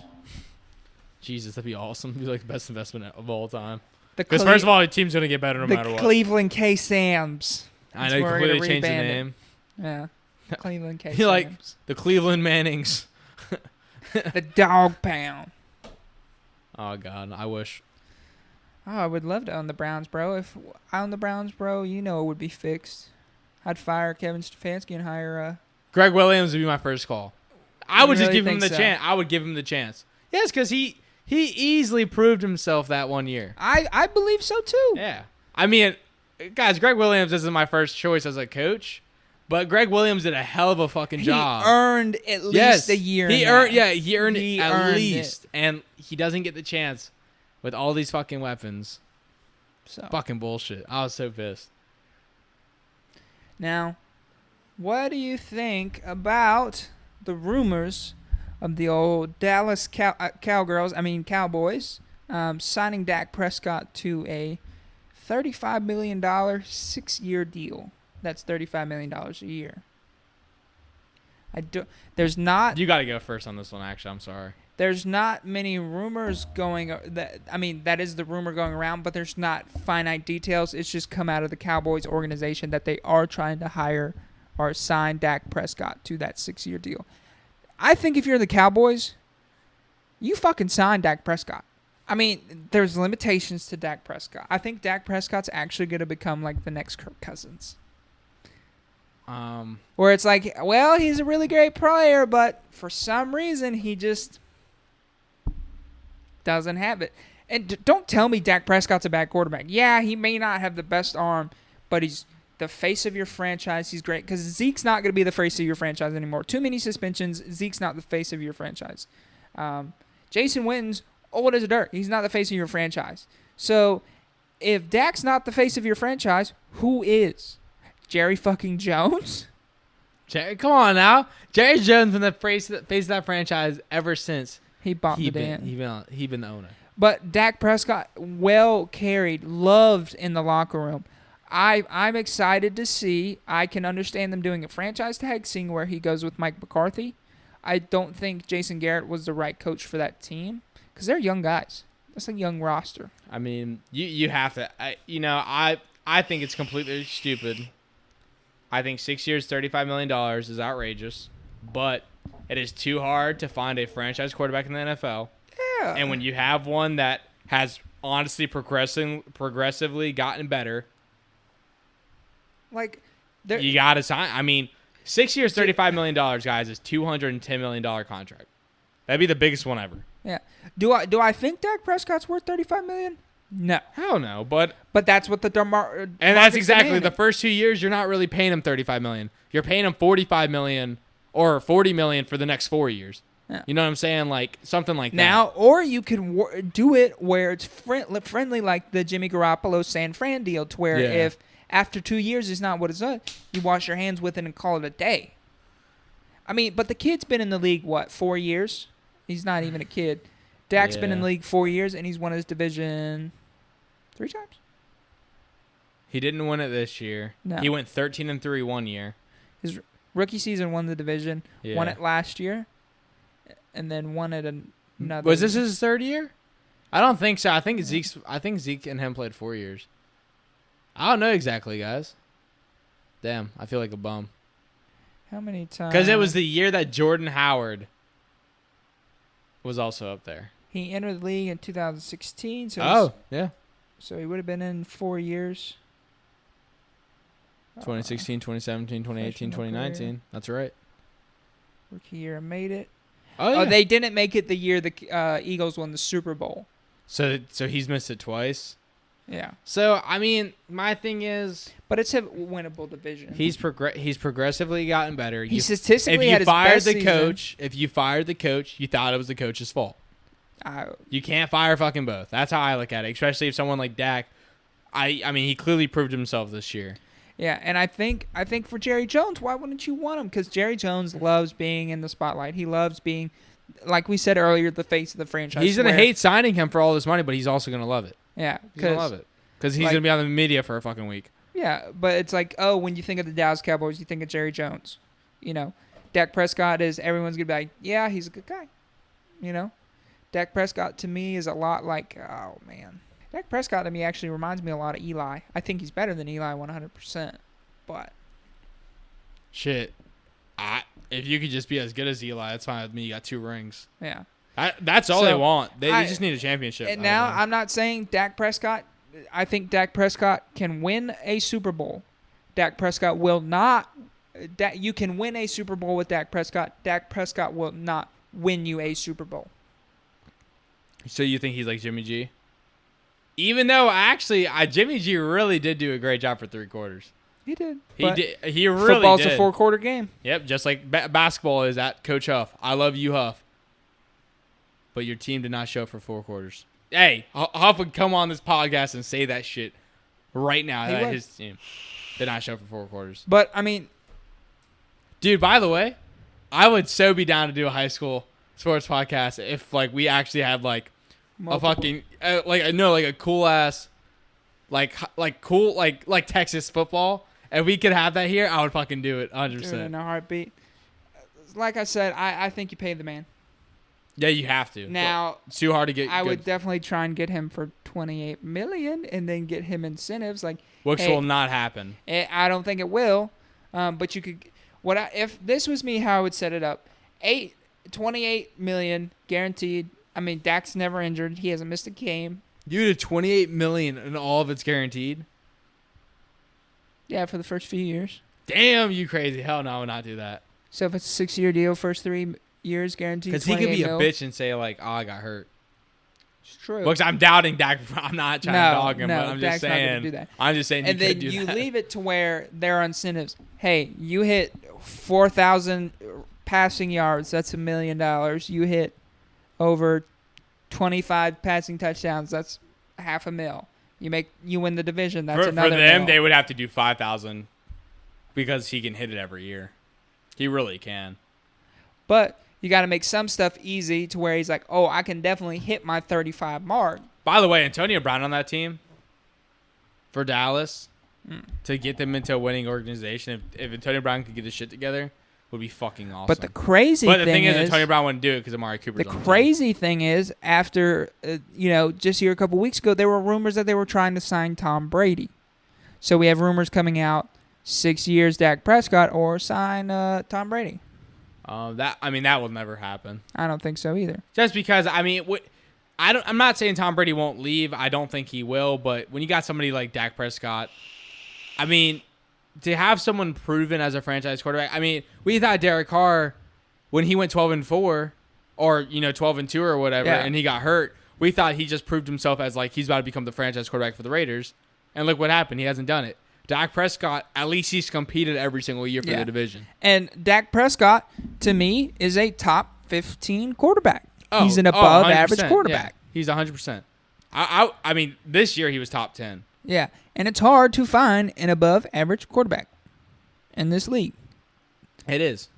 Jesus, that'd be awesome. It'd be like the best investment of all time. Because First of all, the team's gonna get better no matter the what. Cleveland K-Sams. I know you completely changed the name. Yeah, Cleveland K-Sams. You like the Cleveland Mannings. the Dog Pound. Oh God, I wish. Oh, I would love to own the Browns, bro. If I own the Browns, bro, it would be fixed. I'd fire Kevin Stefanski and hire Greg Williams would be my first call. I would just really give him the think so? chance. I would give him the chance. Yes, because he easily proved himself that one year. I believe so too. Yeah. I mean, guys, Greg Williams isn't my first choice as a coach, but Greg Williams did a hell of a fucking job. He earned at least a year. He earned it at least. It. And he doesn't get the chance with all these fucking weapons. So fucking bullshit. I was so pissed. Now, what do you think about the rumors of the old Dallas Cowboys signing Dak Prescott to a $35 million 6-year deal? That's $35 million a year. There's not. You got to go first on this one. Actually, I'm sorry. There's not many rumors going. That is the rumor going around, but there's not finite details. It's just come out of the Cowboys organization that they are trying to hire or sign Dak Prescott to that 6-year deal. I think if you're the Cowboys, you fucking sign Dak Prescott. I mean, there's limitations to Dak Prescott. I think Dak Prescott's actually going to become like the next Kirk Cousins. Where it's like, well, he's a really great player, but for some reason he just doesn't have it. And don't tell me Dak Prescott's a bad quarterback. Yeah, he may not have the best arm, but he's the face of your franchise. He's great because Zeke's not going to be the face of your franchise anymore. Too many suspensions. Zeke's not the face of your franchise. Jason Witten's old as dirt. He's not the face of your franchise. So if Dak's not the face of your franchise, who is? Jerry fucking Jones? Come on now. Jerry Jones been the face of that franchise ever since He bombed it in. He been the owner. But Dak Prescott, well carried, loved in the locker room. I'm excited to see. I can understand them doing a franchise tag, seeing where he goes with Mike McCarthy. I don't think Jason Garrett was the right coach for that team because they're young guys. That's a young roster. I mean, you have to. I think it's completely stupid. I think 6 years, $35 million is outrageous, but it is too hard to find a franchise quarterback in the NFL. Yeah. And when you have one that has honestly progressively gotten better, like you got to sign. I mean, 6 years, $35 million, guys, is $210 million contract. That'd be the biggest one ever. Yeah. Do I think Dak Prescott's worth $35 million? No. Hell no. But that's what the and that's exactly the first 2 years. You're not really paying him $35 million. You're paying him $45 million or $40 million for the next 4 years. Yeah. You know what I'm saying? Like something like that. Now, or you can do it where it's friendly, like the Jimmy Garoppolo San Fran deal, to where if after 2 years it's not what it's done, you wash your hands with it and call it a day. I mean, but the kid's been in the league, 4 years? He's not even a kid. Dak's been in the league 4 years, and he's won his division 3 times. He didn't win it this year. No. He went 13-3 1 year. His rookie season won the division, won it last year, and then won it another. Was this his third year? I don't think so. I think Zeke and him played 4 years. I don't know exactly, guys. Damn, I feel like a bum. How many times? Because it was the year that Jordan Howard was also up there. He entered the league in 2016. So So he would have been in 4 years. 2016, 2017, 2018, 2019. That's right. Rookie year made it. Oh, yeah. They didn't make it the year the Eagles won the Super Bowl. So he's missed it twice. Yeah. So I mean, my thing is, but it's a winnable division. He's progressively gotten better. He statistically had his best season. If you fired the coach, you thought it was the coach's fault. You can't fire fucking both. That's how I look at it. Especially if someone like Dak, I mean, he clearly proved himself this year. Yeah, and I think for Jerry Jones, why wouldn't you want him? Because Jerry Jones loves being in the spotlight. He loves being, like we said earlier, the face of the franchise. He's gonna hate signing him for all this money, but he's also gonna love it. Yeah, he's gonna love it because he's gonna be on the media for a fucking week. Yeah, but it's like, when you think of the Dallas Cowboys, you think of Jerry Jones. You know, Dak Prescott is, everyone's gonna be like, yeah, he's a good guy. You know, Dak Prescott to me is a lot like, oh man, Dak Prescott to me actually reminds me a lot of Eli. I think he's better than Eli 100%. But shit, if you could just be as good as Eli, that's fine with me. You got 2 rings. Yeah, that's all they want. They just need a championship. And now I'm not saying Dak Prescott. I think Dak Prescott can win a Super Bowl. Dak Prescott will not. You can win a Super Bowl with Dak Prescott. Dak Prescott will not win you a Super Bowl. So you think he's like Jimmy G? Even though actually, Jimmy G really did do a great job for 3 quarters. He did. He did. He really football's did. A 4-quarter game. Yep, just like basketball is at Coach Huff. I love you, Huff. But your team did not show for 4 quarters. Hey, Huff would come on this podcast and say that shit right now. That his team did not show for 4 quarters. But, I mean... Dude, by the way, I would so be down to do a high school sports podcast if, like, we actually had, like, multiple. A fucking... like a cool-ass... Like cool... Like Texas football. If we could have that here, I would fucking do it 100%. Dude, in a heartbeat. Like I said, I think you pay the man. Yeah, you have to. Now, it's too hard to get. I would definitely try and get him for $28 million, and then get him incentives which will not happen. I don't think it will. But you could. If this was me, how I would set it up: $28 million guaranteed. I mean, Dak's never injured. He hasn't missed a game. Dude, $28 million and all of it's guaranteed. Yeah, for the first few years. Damn, you crazy. Hell no, I would not do that. So if it's a 6-year deal, first 3 years guaranteed. Because he could be a $28 bitch and say, like, oh, I got hurt. It's true. Because I'm doubting Dak. I'm not trying to dog him, but I'm Dak's just not gonna saying. do that. I'm just saying And you then could do you that. leave it to where there are incentives. Hey, you hit 4,000 passing yards. That's $1 million. You hit over 25 passing touchdowns. That's $500,000. You win the division. That's for another them, $1 they would have to do 5,000 because he can hit it every year. He really can. But you got to make some stuff easy to where he's like, oh, I can definitely hit my 35 mark. By the way, Antonio Brown on that team for Dallas to get them into a winning organization. If Antonio Brown could get his shit together, would be fucking awesome. But the crazy thing is, Antonio Brown wouldn't do it because Amari Cooper's the on the crazy thing is, after just here a couple weeks ago, there were rumors that they were trying to sign Tom Brady. So we have rumors coming out: 6 years Dak Prescott or sign Tom Brady. That will never happen. I don't think so either. Just because I'm not saying Tom Brady won't leave. I don't think he will. But when you got somebody like Dak Prescott, I mean, to have someone proven as a franchise quarterback. I mean, we thought Derek Carr, when he went 12-4, or 12-2 or whatever, and he got hurt, we thought he just proved himself as like he's about to become the franchise quarterback for the Raiders. And look what happened. He hasn't done it. Dak Prescott, at least he's competed every single year for the division. And Dak Prescott, to me, is a top 15 quarterback. He's an above average quarterback. Yeah, he's 100%. I mean, this year he was top 10. Yeah, and it's hard to find an above average quarterback in this league. It is.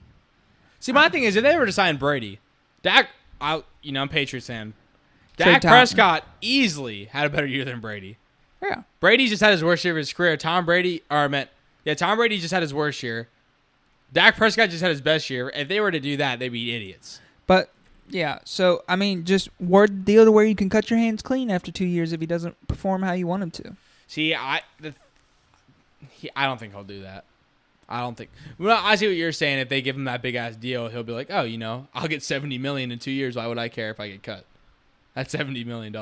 See, my thing is, if they were to sign Brady, I'm a Patriots fan. Dak Prescott easily had a better year than Brady. Yeah. Brady just had his worst year of his career. Tom Brady just had his worst year. Dak Prescott just had his best year. If they were to do that, they'd be idiots. But, yeah, so, I mean, just word the deal to where you can cut your hands clean after 2 years if he doesn't perform how you want him to. See, I don't think he'll do that. I don't think. Well, I see what you're saying. If they give him that big-ass deal, he'll be like, oh, I'll get $70 million in 2 years. Why would I care if I get cut? That's $70 million.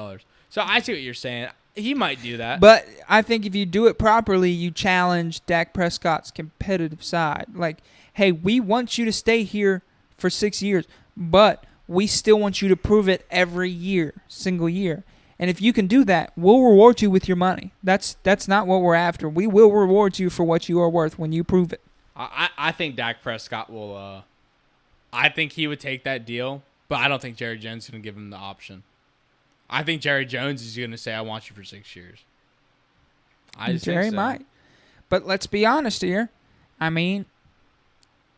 So I see what you're saying. He might do that. But I think if you do it properly, you challenge Dak Prescott's competitive side. Like, hey, we want you to stay here for 6 years, but we still want you to prove it every year, single year. And if you can do that, we'll reward you with your money. That's not what we're after. We will reward you for what you are worth when you prove it. I think Dak Prescott will I think he would take that deal, but I don't think Jerry Jones is going to give him the option. I think Jerry Jones is going to say, I want you for 6 years. Jerry might. But let's be honest here. I mean,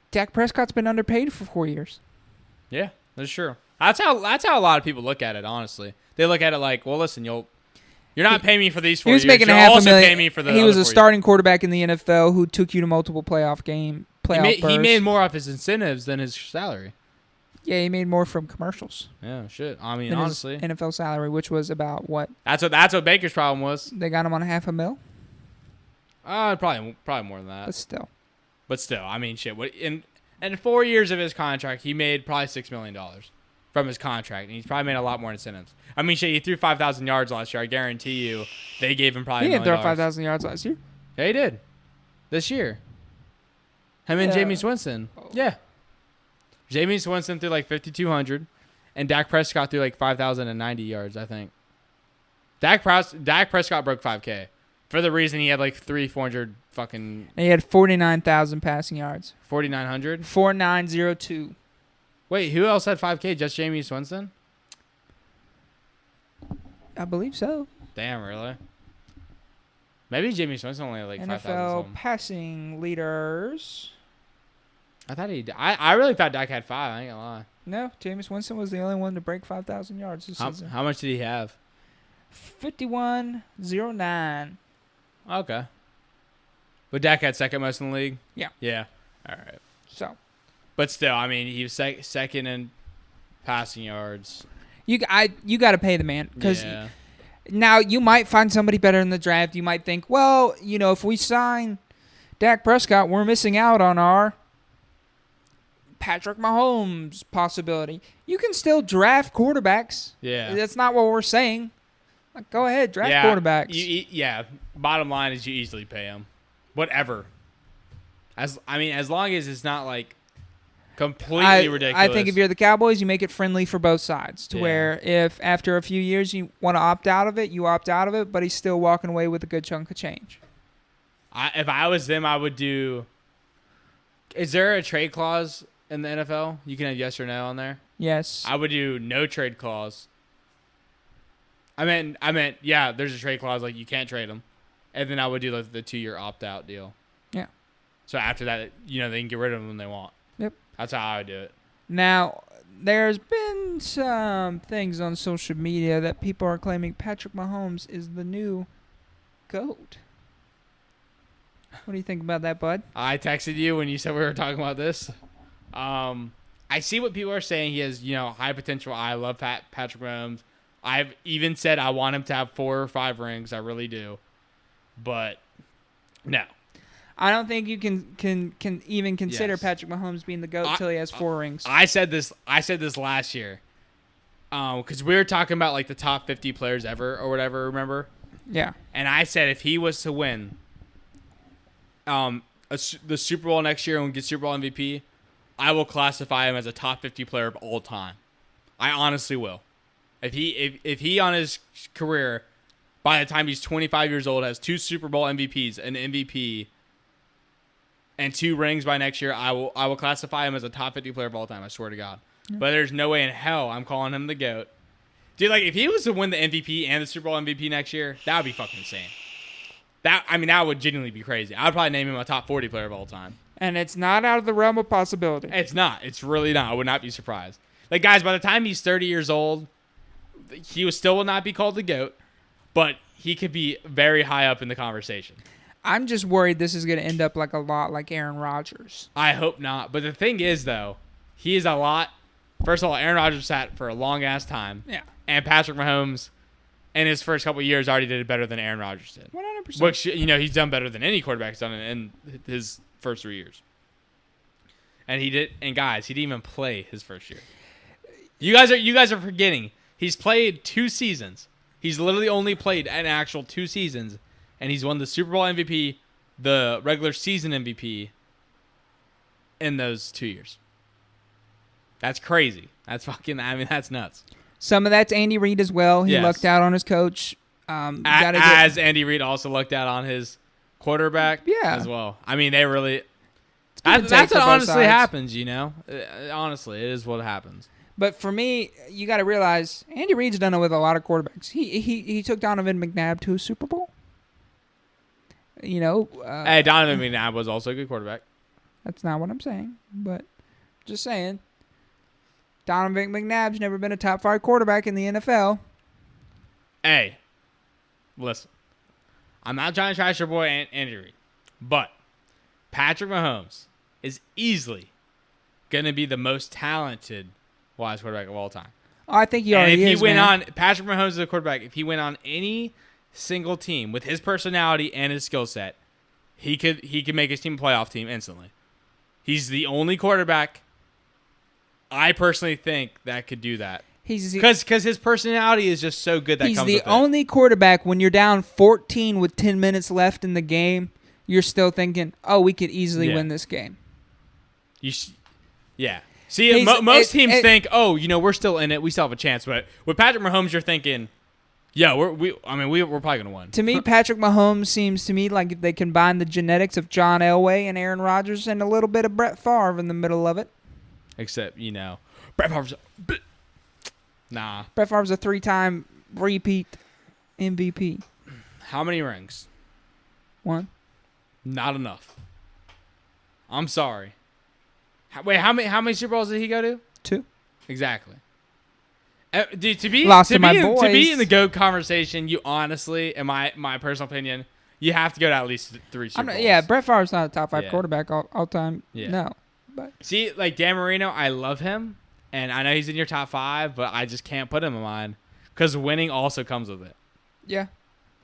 Dak Prescott's been underpaid for 4 years. Yeah, that's true. That's how a lot of people look at it, honestly. They look at it like, well, listen, you're not paying me for these 4 years. He was making You're also paying me for the He was a 4 starting quarterback in the NFL who took you to multiple playoff bursts. He made more off his incentives than his salary. Yeah, he made more from commercials. Yeah, shit. I mean, honestly, his NFL salary, which was about what? That's what Baker's problem was. They got him on $500,000. Probably more than that. But still, I mean, shit. In 4 years of his contract, he made probably $6 million from his contract, and he's probably made a lot more incentives. I mean, shit. He threw 5,000 yards last year. I guarantee you, they gave him probably. He didn't throw 5,000 yards last year. Yeah, he did. This year. Him and Jameis Winston. Yeah. Jameis Winston threw like 5,200, and Dak Prescott threw like 5,090 yards, I think. Dak Prescott broke 5K for the reason he had like 400 fucking. And he had 49,000 passing yards. 4,900. 4,902. Wait, who else had 5K? Just Jameis Winston? I believe so. Damn, really? Maybe Jameis Winston only had like 5,000. NFL passing leaders. I thought I really thought Dak had 5. I ain't gonna lie. No, Jameis Winston was the only one to break 5,000 yards this season. How much did he have? 51,09. Okay. But Dak had second most in the league? Yeah. Yeah. All right. So. But still, I mean, he was second in passing yards. You got to pay the man. Because now you might find somebody better in the draft. You might think, well, if we sign Dak Prescott, we're missing out on our Patrick Mahomes possibility. You can still draft quarterbacks. Yeah. That's not what we're saying. Like, go ahead, draft quarterbacks. Bottom line is you easily pay them, whatever. As long as it's not like completely ridiculous. I think if you're the Cowboys, you make it friendly for both sides to where if after a few years you want to opt out of it, you opt out of it, but he's still walking away with a good chunk of change. If I was them, I would do. Is there a trade clause in the NFL? You can have yes or no on there. Yes. I would do no trade clause. I meant, yeah, there's a trade clause, like you can't trade them. And then I would do like the 2-year opt-out deal. Yeah. So after that, they can get rid of them when they want. Yep. That's how I would do it. Now, there's been some things on social media that people are claiming Patrick Mahomes is the new GOAT. What do you think about that, bud? I texted you when you said we were talking about this. I see what people are saying. He has, high potential. I love Patrick Mahomes. I've even said I want him to have 4 or 5 rings. I really do. But no. I don't think you can even consider Yes. Patrick Mahomes being the GOAT until he has 4 rings. I said this last year. Because we were talking about like the top 50 players ever or whatever, remember? Yeah. And I said if he was to win the Super Bowl next year and get Super Bowl MVP, I will classify him as a top 50 player of all time. I honestly will. If he on his career, by the time he's 25 years old, has 2 Super Bowl MVPs, an MVP, and 2 rings by next year, I will classify him as a top 50 player of all time. I swear to God. Yeah. But there's no way in hell I'm calling him the GOAT. Dude, like if he was to win the MVP and the Super Bowl MVP next year, that would be fucking insane. That would genuinely be crazy. I would probably name him a top 40 player of all time. And it's not out of the realm of possibility. It's not. It's really not. I would not be surprised. Like guys, by the time he's 30 years old, he still will not be called the GOAT, but he could be very high up in the conversation. I'm just worried this is going to end up like a lot like Aaron Rodgers. I hope not. But the thing is, though, he is a lot. First of all, Aaron Rodgers sat for a long-ass time. Yeah. And Patrick Mahomes, in his first couple of years, already did it better than Aaron Rodgers did. 100%. Which, he's done better than any quarterback's done in his first 3 years. And he didn't even play his first year. You guys are forgetting. He's played 2 seasons. He's literally only played an actual 2 seasons, and he's won the Super Bowl MVP, the regular season MVP in those 2 years. That's crazy. That's that's nuts. Some of that's Andy Reid as well. He lucked out on his coach. As Andy Reid also lucked out on his quarterback as well. They really... That's what honestly happens, Honestly, it is what happens. But for me, you got to realize Andy Reid's done it with a lot of quarterbacks. He took Donovan McNabb to a Super Bowl. Hey, Donovan McNabb was also a good quarterback. That's not what I'm saying, but just saying. Donovan McNabb's never been a top 5 quarterback in the NFL. Hey, listen. I'm not trying to trash your boy Andy Reid, but Patrick Mahomes is easily going to be the most talented wise quarterback of all time. Oh, I think he already is, Patrick Mahomes is a quarterback. If he went on any single team with his personality and his skill set, he could make his team a playoff team instantly. He's the only quarterback I personally think that could do that. Because his personality is just so good that he's comes with it. He's the only quarterback when you're down 14 with 10 minutes left in the game, you're still thinking, oh, we could easily win this game. Yeah. See, most teams think, we're still in it. We still have a chance. But with Patrick Mahomes, you're thinking, yeah, we're probably going to win. To me, Patrick Mahomes seems to me like if they combine the genetics of John Elway and Aaron Rodgers and a little bit of Brett Favre in the middle of it. Except, Brett Favre's... Nah. Brett Favre's a 3-time repeat MVP. How many rings? 1. Not enough. I'm sorry. Wait, how many Super Bowls did he go to? 2. Exactly. Dude, to be in the GOAT conversation, you honestly, in my personal opinion, you have to go to at least 3 Super Bowls. Yeah, Brett Favre's not a top 5 quarterback all time. Yeah. No. But see, like Dan Marino, I love him, and I know he's in your top 5, but I just can't put him in mine because winning also comes with it. Yeah.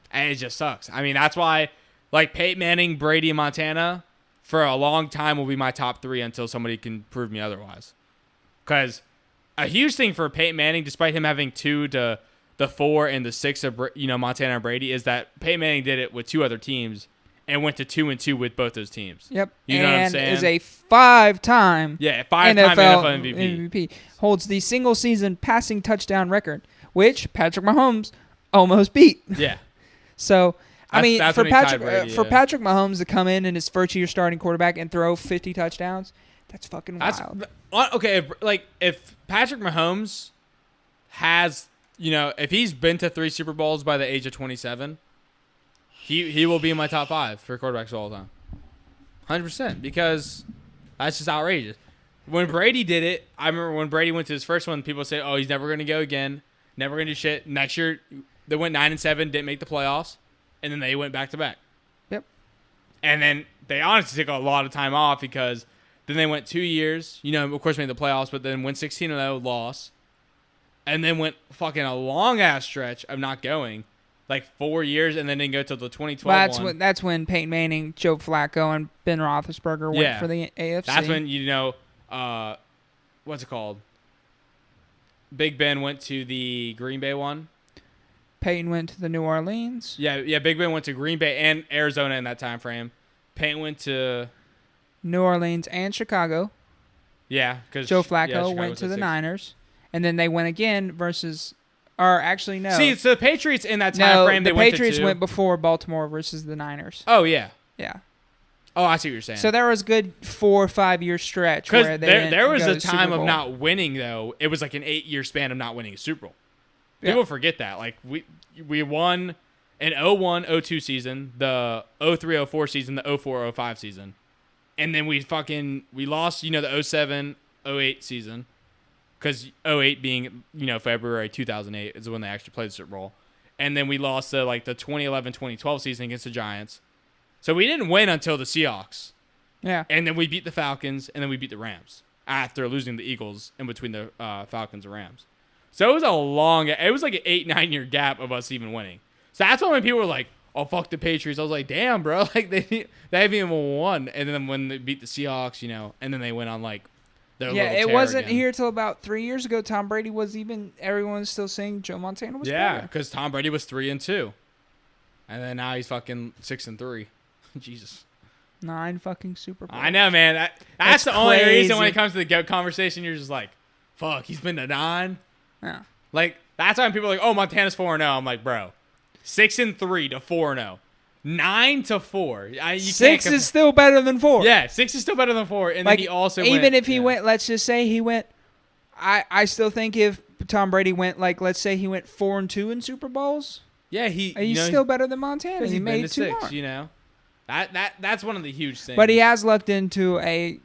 And it just sucks. That's why, like Peyton Manning, Brady, and Montana, for a long time will be my top 3 until somebody can prove me otherwise. Because a huge thing for Peyton Manning, despite him having 2 to the 4 and the 6 of Montana and Brady, is that Peyton Manning did it with 2 other teams and went to 2-2 with both those teams. Yep. You know what I'm saying? Is a 5-time five-time NFL MVP. Holds the single-season passing touchdown record, which Patrick Mahomes almost beat. Yeah. So, That's for when he tied Brady, for Patrick Mahomes to come in his first year starting quarterback and throw 50 touchdowns, that's fucking wild. Okay, if Patrick Mahomes has, if he's been to 3 Super Bowls by the age of 27, he will be in my top 5 for quarterbacks of all time. 100%, because that's just outrageous. When Brady did it, I remember when Brady went to his first one, people say, "Oh, he's never going to go again. Never going to do shit." Next year, they went 9-7, didn't make the playoffs, and then they went back to back. Yep. And then they honestly took a lot of time off because then they went 2 years. Of course, made the playoffs, but then went 16-0, lost, and then went fucking a long ass stretch of not going. Like 4 years, and then didn't go till the 2012 one. That's when Peyton Manning, Joe Flacco, and Ben Roethlisberger went for the AFC. That's when what's it called? Big Ben went to the Green Bay one. Peyton went to the New Orleans. Yeah. Big Ben went to Green Bay and Arizona in that time frame. Peyton went to New Orleans and Chicago. Yeah, because Joe Flacco went to the Niners, and then they went again versus. Or actually, no. See, so the Patriots in that time frame, the they Patriots went went before Baltimore versus the Niners. Oh, yeah. Yeah. Oh, I see what you're saying. So there was a good 4 or 5 year stretch where there was a time of not winning, though. It was like an 8-year span of not winning a Super Bowl. People forget that. Like, we won an 01-02 season, the 03-04 season, the 04-05 season. And then we lost, the 07-08 season. Because 08 being, February 2008 is when they actually played the Super Bowl. And then we lost the 2011-2012 season against the Giants. So we didn't win until the Seahawks. Yeah. And then we beat the Falcons, and then we beat the Rams after losing the Eagles in between the Falcons and Rams. So it was like an 8-9 year gap of us even winning. So that's when people were like, "Oh, fuck the Patriots." I was like, "Damn, bro, they haven't even won." And then when they beat the Seahawks, and then they went on it wasn't here till about 3 years ago. Tom Brady was everyone was still saying Joe Montana was better. Yeah, because Tom Brady was 3-2, and then now he's fucking 6-3. Jesus, 9 fucking Super Bowls. I know, man. That's the only reason when it comes to the GOAT conversation, you're just like, fuck, he's been to 9. Yeah, that's why people are like, oh, Montana's 4-0. I'm like, bro, 6-3 to 4-0. 9-4. 6 is still better than 4. Yeah, 6 is still better than 4. And then he also even if he went, let's just say he went. I still think if Tom Brady went let's say he went 4-2 in Super Bowls. Yeah, he's still better than Montana. He made 2 more. That's one of the huge things. But he has lucked into a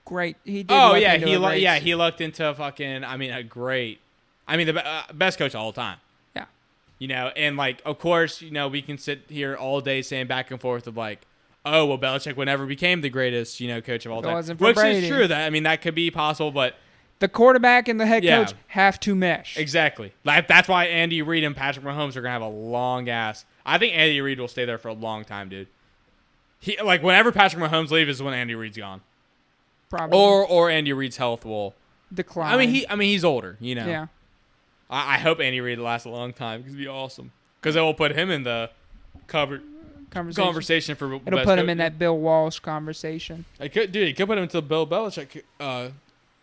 great. He did. Oh yeah, he lucked into the best coach of all time. And of course, we can sit here all day saying back and forth of oh, well, Belichick would never became the greatest, coach of all time. Which Brady. is true. That could be possible, but the quarterback and the head coach have to mesh. Exactly. That's why Andy Reid and Patrick Mahomes are gonna have a long ass. I think Andy Reid will stay there for a long time, dude. He whenever Patrick Mahomes leaves is when Andy Reid's gone. Probably. Or Andy Reid's health will decline. He's older, Yeah. I hope Andy Reid lasts a long time because it'd be awesome. Because it will put him in the conversation for it'll best put him in that Bill Walsh conversation. It could put him into Bill Belichick.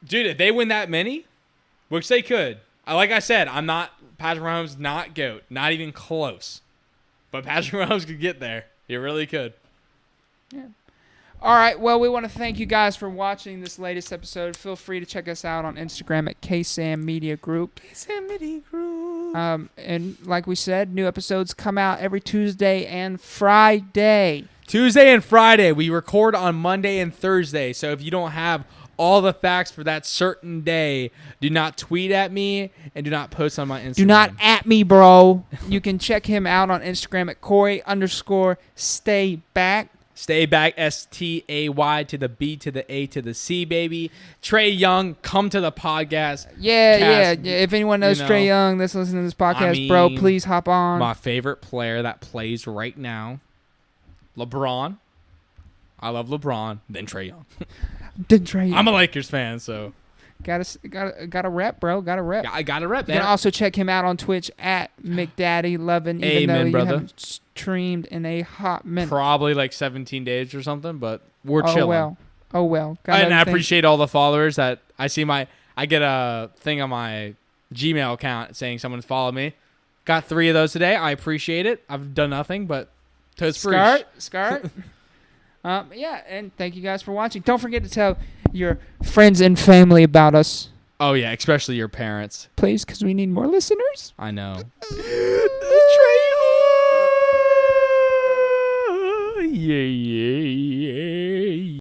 Dude, if they win that many, which they could, like I said, Patrick Mahomes not GOAT, not even close. But Patrick Mahomes could get there. He really could. Yeah. All right, well, we want to thank you guys for watching this latest episode. Feel free to check us out on Instagram at Ksammedia Group. Ksammedia Group. And like we said, new episodes come out every Tuesday and Friday. Tuesday and Friday. We record on Monday and Thursday. So if you don't have all the facts for that certain day, do not tweet at me and do not post on my Instagram. Do not at me, bro. You can check him out on Instagram at Corey_stayback. Stay back, STAY to the B to the A to the C, baby. Trey Young, come to the podcast. Yeah. If anyone knows Trey Young that's listening to this podcast, bro, please hop on. My favorite player that plays right now, LeBron. I love LeBron, then Trae Young. Didn't Trae Young. I'm a Lakers fan, so Gotta rep, bro. Gotta rep. I got to rep, You man. can also check him out on Twitch at McDaddy11, even Amen, though you brother. haven't streamed in a hot minute. Probably like 17 days or something, but we're Oh chilling. well. Got And I other things. appreciate all the followers that I see. I get a thing on my Gmail account saying someone's followed me. Got 3 of those today. I appreciate it. I've done nothing but toast free. Scart. Yeah, and thank you guys for watching. Don't forget to tell your friends and family about us, Oh yeah, especially your parents. please, because we need more listeners. I know. Yeah.